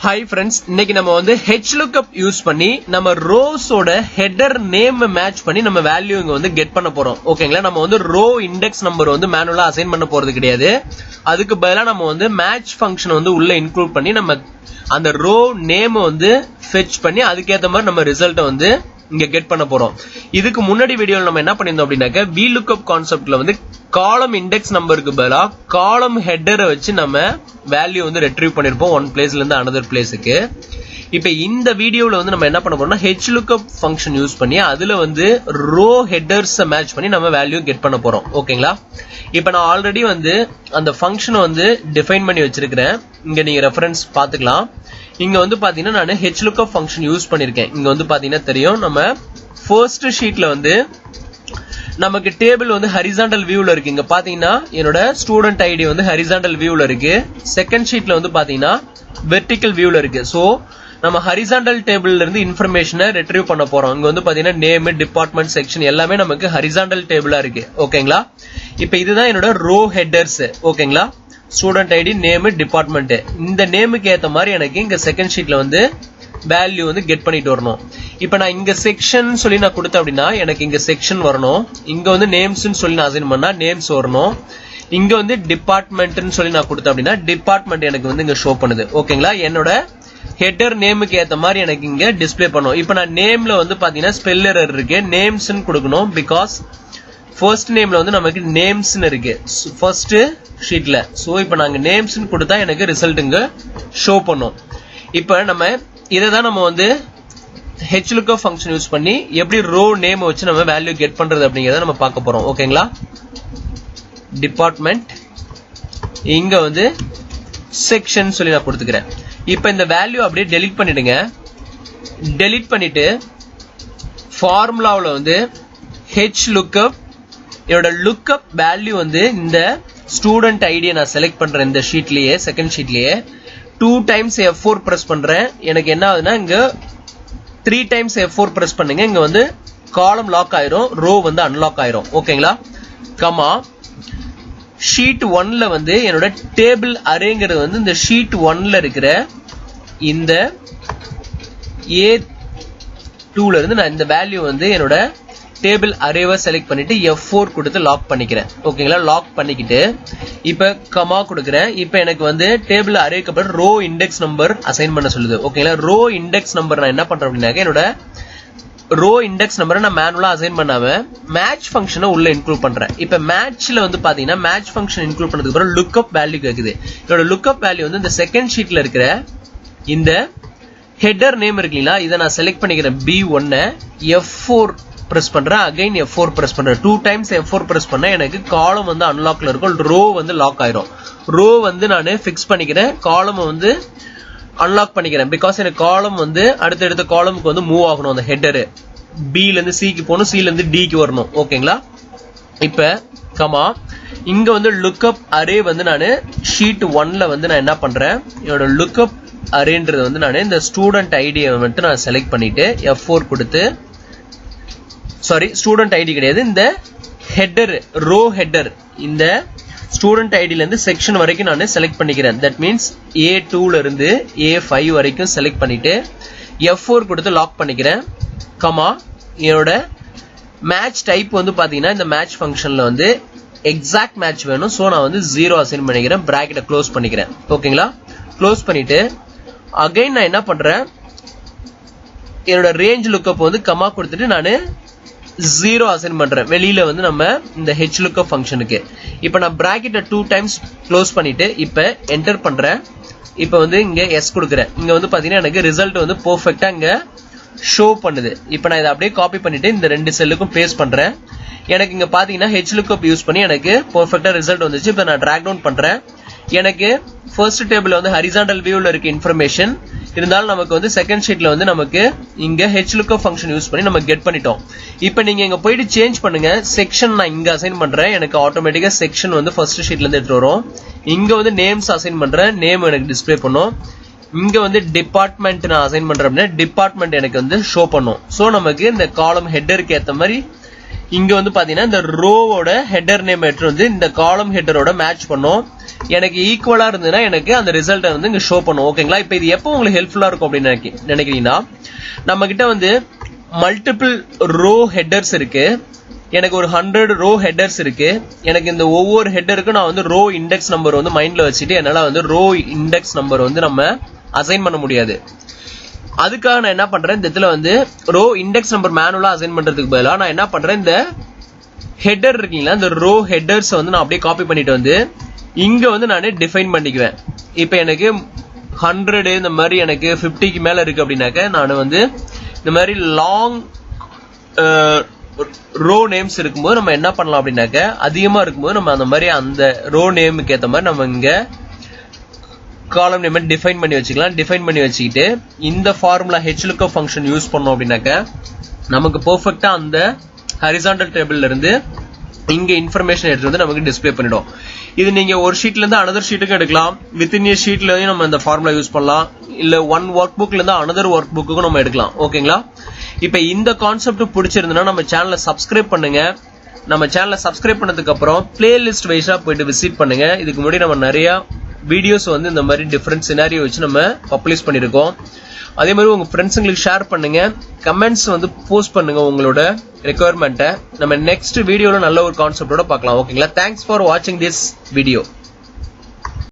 Hi friends, இன்னைக்கு நம்ம வந்து HLOOKUP யூஸ் பண்ணி நம்ம ரோஸோட ஹெடர் நேம் மேட்ச் பண்ணி நம்ம வேல்யூ இங்க வந்து கெட் பண்ண போறோம். ஓகேங்களா? நம்ம வந்து ரோ இண்டெக்ஸ் நம்பர் வந்து மேனுவலா அசைன் பண்ண போறது கிடையாது. அதுக்கு பதிலா நம்ம வந்து மேட்ச் ஃபங்க்ஷன் வந்து உள்ள இன்க்ளூட் பண்ணி நம்ம அந்த ரோ நேம் வந்து ஃபெட்ச் பண்ணி அதுக்கேற்ற மாதிரி நம்ம ரிசல்ட்டை வந்து இங்க கெட் பண்ண போறோம். இதுக்கு முன்னாடி வீடியோல நம்ம என்ன பண்ணிருந்தோம் அப்படின்னாக்க VLOOKUP கான்செப்ட்ல வந்து காலம் இண்டெக்ஸ் நம்பருக்கு பதிலா காலம் ஹெட்டரை வச்சு நம்ம வேல்யூ வந்து ரெட்ரீவ் பண்ணிருப்போம் ஒன் பிளேஸ்ல இருந்து அனதர் பிளேஸுக்கு. இப்ப இந்த வீடியோல வந்து நம்ம என்ன பண்ண போறோம்னா HLOOKUP ஃபங்க்ஷன் யூஸ் பண்ணி அதுல வந்து ரோ ஹெட்டர்ஸ் மேட்ச் பண்ணி நம்ம வேல்யூ கெட் பண்ண போறோம். ஓகேங்களா? இப்ப நான் ஆல்ரெடி வந்து அந்த ஃபங்க்ஷனை வந்து டிஃபைன் பண்ணி வச்சிருக்கிறேன். இங்க நீங்க ரெஃபரன்ஸ் பாத்துக்கலாம். இங்க வந்து பாத்தீங்கன்னா நான் HLOOKUP ஃபங்க்ஷன் யூஸ் பண்ணிருக்கேன். இங்க வந்து பாத்தீங்கன்னா தெரியும், நம்ம ஃபர்ஸ்ட் ஷீட்ல வந்து நமக்கு டேபிள் வந்து ஹரிசாண்டல் வியூல இருக்கு. இங்க பாத்தீங்கன்னா என்னோட ஸ்டூடெண்ட் ஐடி வந்து ஹரிசாண்டல் வியூல இருக்கு. செகண்ட் ஷீட்ல வந்து பாத்தீங்கன்னா வெர்டிகல் வியூல இருக்கு. சோ நம்ம ஹரிசாண்டல் டேபிள்ல இருந்து இன்ஃபர்மேஷனை ரெட்ரீவ் பண்ண போறோம். இங்க வந்து பாத்தீங்கன்னா நேம், டிபார்ட்மெண்ட், செக்ஷன் எல்லாமே நமக்கு ஹரிசாண்டல் டேபிளா இருக்கு. ஓகேங்களா? இப்ப இதுதான் என்னோட ரோ ஹெட்டர்ஸ். ஓகேங்களா? Student ID, name, department. இந்த நேமுக்கு ஏத்த மாதிரி எனக்கு இங்க செகண்ட் ஷீட்ல வந்து வேல்யூ வந்து கெட் பண்ணிட்டு வரணும். இப்ப நான் இங்க செக்ஷன் சொல்லி நான் கொடுத்தேன் அப்படின்னா எனக்கு இங்க செக்ஷன் வரணும். இங்க வந்து நேம்ஸ் சொல்லி நான் அசைன் பண்ணா நேம்ஸ் வரணும். இங்க வந்து டிபார்ட்மெண்ட் சொல்லி நான் கொடுத்தேன் அப்படின்னா டிபார்ட்மெண்ட் எனக்கு வந்து இங்க ஷோ பண்ணுது. ஓகேங்களா? என்னோட ஹெட்டர் நேமுக்கு ஏத்த மாதிரி எனக்கு இங்க டிஸ்பிளே பண்ணும். இப்ப நான் நேம்ல வந்து பாத்தீங்கன்னா ஸ்பெல் எரர் இருக்கு. நேம்ஸ் கொடுக்கணும். பிகாஸ் ஃபர்ஸ்ட் நேம்ல வந்து நமக்கு நேம்ஸ் இருக்கு ஃபர்ஸ்ட் ஷீட்ல. சோ இப்ப நாங்க நேம்ஸ் கொடுத்தா எனக்கு ரிசல்ட் இங்க ஷோ பண்ணும். இப்ப நம்ம இதை தான் நம்ம வந்து HLOOKUP ஃபங்க்ஷன் யூஸ் பண்ணி எப்படி ரோ நேம் வச்சு நம்ம வேல்யூ கெட் பண்றது அப்படிங்கறத நம்ம பார்க்க போறோம். ஓகேங்களா? டிபார்ட்மெண்ட், இங்க வந்து செக்ஷன் சொல்லி நான் கொடுத்துக்கிறேன். இப்ப இந்த வேல்யூ அப்படியே டெலீட் பண்ணிடுங்க. டெலீட் பண்ணிட்டு ஃபார்முலாவில் வந்து HLOOKUP என்னோட லுக்அப் வேல்யூ வந்து இந்த ஸ்டூடெண்ட் ஐடியை நான் செலக்ட் பண்றேன். இந்த ஷீட்லயே செகண்ட் ஷீட்லயே 2 டைம்ஸ் F4 பிரஸ் பண்றேன். எனக்கு என்ன ஆகுதுன்னா இங்க 3 டைம்ஸ் F4 பிரஸ் பண்ணுங்க. இங்க வந்து காலம் லாக் ஆயிரும், ரோ வந்து அன்லாக் ஆயிரும். ஓகேங்களா? கமா ஷீட் 1ல வந்து என்னோட டேபிள் அரேங்கிறது வந்து இந்த ஷீட் 1ல இருக்கிற இந்த A2ல இருந்து நான் இந்த வேல்யூ வந்து என்னோட டேபிள் அரேவை செலக்ட் பண்ணிட்டு F4 கொடுத்து லாக் பண்ணிக்கிறேன். ஓகேங்களா? லாக் பண்ணிக்கிட்டு இப்ப கமா கொடுக்கிறேன். இப்ப எனக்கு வந்து டேபிள் அரேக்கு அப்புறம் ரோ இண்டெக்ஸ் நம்பர் அசைன் பண்ண சொல்லுது. ஓகேங்களா? ரோ இண்டெக்ஸ் நம்பர் நான் என்ன பண்றேன் அப்படின்னாக்க என்னோட ரோ இண்டெக்ஸ் நம்பரை நான் மேனுவலா அசைன் பண்ணாம மேட்ச் ஃபங்க்ஷனை உள்ள இன்க்ளூட் பண்றேன். இப்ப மேட்ச்ல வந்து பாத்தீங்கன்னா மேட்ச் ஃபங்க்ஷன் இன்க்ளூட் பண்ணதுக்கு அப்புறம் லுக்அப் வேல்யூ கேக்குது. என்னோட லுக்அப் வேல்யூ வந்து இந்த செகண்ட் ஷீட்ல இருக்கிற இந்த ஹெட்டர் நேம் இருக்குங்களா, இதை நான் செலக்ட் பண்ணிக்கிறேன். B1 F4 பிரஸ் பண்றேன். அகைன் F4 பிரஸ் பண்றேன். 2 டைம்ஸ் F4 பிரஸ் பண்ணா எனக்கு காலம் வந்து அன்லாக்ல இருக்கும், ரோ வந்து லாக் ஆயிரும். ரோ வந்து நான் பிக்ஸ் பண்ணிக்கிறேன், காலம் வந்து அன்லாக் பண்ணிக்கிறேன். பிகாஸ் எனக்கு காலம் வந்து அடுத்த காலமுக்கு வந்து மூவ் ஆகணும். அந்த ஹெட்டர் B ல இருந்து C க்கு போகணும், C ல இருந்து D க்கு வரணும். ஓகேங்களா? இப்ப கமா இங்க வந்து லுக்அப் அரே வந்து நான் ஷீட் 1ல வந்து நான் என்ன பண்றேன், என்னோட லுக்அப் அரேன்றது வந்து நான் இந்த ஸ்டூடெண்ட் ஐடியை மட்டும் நான் செலக்ட் பண்ணிட்டு F4 கொடுத்து, சாரி ஸ்டூடெண்ட் ஐடி கிடையாது, இந்த ஹெட்டர் ரோ ஹெட்டர் இந்த ஸ்டூடெண்ட் ஐடில இருந்து செக்ஷன் வரைக்கும் நான் செலக்ட் பண்ணிக்கிறேன். தட் மீன்ஸ் A2ல இருந்து A5 வரைக்கும் செலக்ட் பண்ணிட்டு F4 கொடுத்து லாக் பண்ணிக்கிறேன். கமா என்னோட மேட்ச் டைப் வந்து பாத்தீங்கன்னா இந்த மேட்ச் ஃபங்க்ஷன்ல வந்து எக்ஸாக்ட் மேட்ச் வேணும். சோ நான் வந்து 0 அசைன் பண்ணிக்கிறேன். பிராக்கெட்டை க்ளோஸ் பண்ணிக்கிறேன். ஓகேங்களா? க்ளோஸ் பண்ணிட்டு அகைன் நான் என்ன பண்றேன், என்னோட ரேஞ்ச் லுக்அப் வந்து கமா கொடுத்துட்டு நான் 0 அசைன் பண்றேன் வெளியில வந்து நம்ம இந்த HLOOKUP ஃபங்க்ஷனுக்கு. இப்ப நான் பிராக்கெட்டை 2 டைம்ஸ் க்ளோஸ் பண்ணிட்டு இப்ப என்டர் பண்றேன். இப்ப வந்து இங்க S கொடுக்குறேன். இங்க வந்து பாத்தீங்கன்னா எனக்கு ரிசல்ட் வந்து பெர்ஃபெக்ட்டா இங்க ஷோ பண்ணுது. இப்ப நான் இதை அப்படியே காப்பி பண்ணிட்டு இந்த 2 செல்லுக்கும் பேஸ்ட் பண்றேன். எனக்கு இங்க பாத்தீங்கன்னா HLOOKUP யூஸ் பண்ணி எனக்கு பெர்ஃபெக்ட்டா ரிசல்ட் வந்துச்சு. இப்ப நான் டிராக் டவுன் பண்றேன். எனக்கு ஃபர்ஸ்ட் டேபிள் வந்து ஹரிசாண்டல் வியூல இருக்க இன்ஃபர்மேஷன் இருந்தாலும் நமக்கு வந்து செகண்ட் ஷீட்ல வந்து நமக்கு இங்க HLOOKUP ஃபங்க்ஷன் யூஸ் பண்ணி நம்ம கெட் பண்ணிட்டோம். இப்போ நீங்க இங்க போயிட்டு சேஞ்ச் பண்ணுங்க. செக்ஷன் நான் இங்க அசைன் பண்றேன். எனக்கு ஆட்டோமேட்டிக்கா செக்ஷன் வந்து ஃபர்ஸ்ட் ஷீட்ல இருந்து எடுத்து வரும். இங்க வந்து நேம்ஸ் அசைன் பண்றேன், நேம் எனக்கு டிஸ்பிளே பண்ணும். இங்க வந்து டிபார்ட்மெண்ட் நான் அசைன் பண்றேன் அப்படின்னா டிபார்ட்மெண்ட் எனக்கு வந்து ஷோ பண்ணும். சோ நமக்கு இந்த காலம் ஹெட்டருக்கு ஏத்த மாதிரி இங்க வந்து பாத்தீங்கன்னா இந்த ரோவோட ஹெட்டர் நேம் எடுத்து வந்து இந்த காலம் ஹெட்டரோட மேட்ச் பண்ணும். எனக்கு ஈக்குவலா இருந்ததுன்னா எனக்கு அந்த ரிசல்ட்டை வந்து இங்க ஷோ பண்ணும். ஓகேங்களா? இப்போ இது எப்போ உங்களுக்கு ஹெல்ப்ஃபுல்லா இருக்கும் அப்படின்னு நினைக்கிறீங்கன்னா, நம்ம கிட்ட வந்து மல்டிபிள் ரோ ஹெட்டர்ஸ் இருக்கு. எனக்கு ஒரு 100 ரோ ஹெட்டர்ஸ் இருக்கு. எனக்கு இந்த ஒவ்வொரு ஹெட்டருக்கும் நான் வந்து ரோ இண்டெக்ஸ் நம்பர் வந்து மைண்ட்ல வச்சுட்டு என்னால வந்து ரோ இண்டெக்ஸ் நம்பர் வந்து நம்ம அசைன் பண்ண முடியாது. அதுக்காக நான் என்ன பண்றேன், இந்த இடத்துல வந்து ரோ இண்டெக்ஸ் நம்பர் மேனுவலா அசைன் பண்றதுக்கு பதிலாக நான் என்ன பண்றேன், இந்த ஹெட்டர் இருக்கீங்களா, இந்த ரோ ஹெட்டர்ஸ் வந்து நான் அப்படியே காப்பி பண்ணிட்டு வந்து இங்க வந்து நானே டிஃபைன் பண்ணிக்குவேன். இப்ப எனக்கு 100 இந்த மாதிரி எனக்கு 50க்கு மேல இருக்கு அப்படின்னாக்க நான் வந்து இந்த மாதிரி லாங் ரோ நேம்ஸ் இருக்கும்போது நம்ம என்ன பண்ணலாம் அப்படின்னாக்க, அதிகமா இருக்கும்போது நம்ம அந்த மாதிரி அந்த ரோ நேமுக்கு ஏற்ற மாதிரி நம்ம இங்க காலம் நேம் டிஃபைன் பண்ணி வச்சுக்கலாம். டிஃபைன் பண்ணி வச்சுக்கிட்டு இந்த ஃபார்முலா HLOOKUP ஃபங்க்ஷன் யூஸ் பண்ணோம் அப்படின்னாக்க நமக்கு பெர்ஃபெக்ட்டா அந்த ஹரிசாண்டல் டேபிள்ல இருந்து இங்க இன்ஃபர்மேஷன் எடுத்து வந்து நமக்கு டிஸ்பிளே பண்ணிடும். இது நீங்க ஒரு ஷீட்ல இருந்து அனதர் ஷீட்டுக்கு எடுக்கலாம். வித்தின் ஏ ஷீட்ல நம்ம இந்த ஃபார்முலா யூஸ் பண்ணலாம். இல்ல ஒன் ஒர்க் புக்ல இருந்து அனதர் ஒர்க் புக்குக்கும் நம்ம எடுக்கலாம். ஓகேங்களா? இப்ப இந்த கான்செப்ட் பிடிச்சிருந்ததுன்னா நம்ம சேனலை சப்ஸ்கிரைப் பண்ணுங்க. நம்ம சேனலை சப்ஸ்கிரைப் பண்ணதுக்கு அப்புறம் பிளேலிஸ்ட் வைஸா போயிட்டு விசிட் பண்ணுங்க. இதுக்கு முன்னாடி நம்ம நிறைய வீடியோஸ் வந்து இந்த மாதிரி டிஃபரெண்ட் சினாரியோ வச்சு நம்ம பப்ளிஷ் பண்ணிருக்கோம். அதே மாதிரி உங்க ஃப்ரெண்ட்ஸுங்களுக்கு ஷேர் பண்ணுங்க. கமெண்ட்ஸ் வந்து போஸ்ட் பண்ணுங்க உங்களோட ரெக்குயர்மெண்ட்டை. நம்ம நெக்ஸ்ட் வீடியோல நல்ல ஒரு கான்செப்டோட பார்க்கலாம். ஓகேங்களா? தேங்க்ஸ் ஃபார் வாட்சிங் திஸ் வீடியோ.